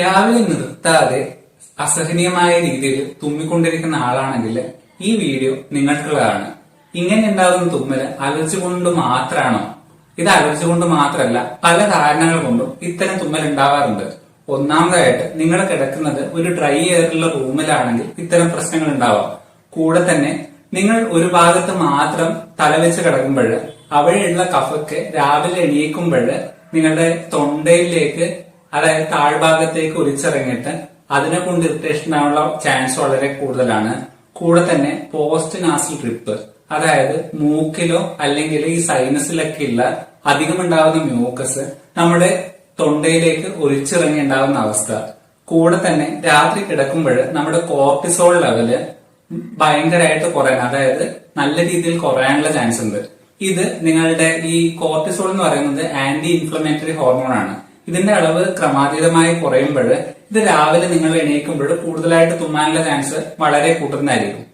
രാവിലെ നിർത്താതെ അസഹനീയമായ രീതിയിൽ തുമ്മിക്കൊണ്ടിരിക്കുന്ന ആളാണെങ്കിൽ ഈ വീഡിയോ നിങ്ങൾക്കുള്ളതാണ്. ഇങ്ങനെ ഉണ്ടാകുന്ന തുമ്മല് അലർജി കൊണ്ട് മാത്രമാണോ? ഇത് അലർജി കൊണ്ട് മാത്രമല്ല, പല കാരണങ്ങൾ കൊണ്ടും ഇത്തരം തുമ്മൽ ഉണ്ടാവാറുണ്ട്. ഒന്നാമതായിട്ട് നിങ്ങൾ കിടക്കുന്നത് ഒരു ഡ്രൈ എയറുള്ള റൂമിലാണെങ്കിൽ ഇത്തരം പ്രശ്നങ്ങൾ ഉണ്ടാവാം. കൂടെ തന്നെ നിങ്ങൾ ഒരു ഭാഗത്ത് മാത്രം തലവെച്ച് കിടക്കുമ്പോൾ അവിടെയുള്ള കഫക്ക് രാവിലെ എണീക്കുമ്പോൾ നിങ്ങളുടെ തൊണ്ടയിലേക്ക്, അതായത് താഴ്ഭാഗത്തേക്ക് ഒലിച്ചിറങ്ങിയിട്ട് അതിനെ കൊണ്ട് ഇറിറ്റേഷൻ ആവാനുള്ള ചാൻസ് വളരെ കൂടുതലാണ്. കൂടെ തന്നെ പോസ്റ്റ് നാസൽ ഡ്രിപ്പ്, അതായത് മൂക്കിലോ അല്ലെങ്കിൽ ഈ സൈനസിലൊക്കെ ഉള്ള അധികം ഉണ്ടാകുന്ന മ്യൂക്കസ് നമ്മുടെ തൊണ്ടയിലേക്ക് ഒലിച്ചിറങ്ങി ഉണ്ടാകുന്ന അവസ്ഥ. കൂടെ തന്നെ രാത്രി കിടക്കുമ്പോൾ നമ്മുടെ കോർട്ടിസോൾ ലെവല് ഭയങ്കരമായിട്ട് കുറയാൻ, അതായത് നല്ല രീതിയിൽ കുറയാനുള്ള ചാൻസ് ഉണ്ട്. ഇത് നിങ്ങളുടെ ഈ കോർട്ടിസോൾ എന്ന് പറയുന്നത് ആന്റി ഇൻഫ്ലമേറ്ററി ഹോർമോൺ ആണ്. ഇതിന്റെ അളവ് ക്രമാതീതമായി കുറയുമ്പോൾ ഇത് രാവിലെ നിങ്ങൾ എണീക്കുമ്പോൾ കൂടുതലായിട്ട് തുമ്മാനുള്ള ചാൻസ് വളരെ കൂടുതലായിരിക്കും.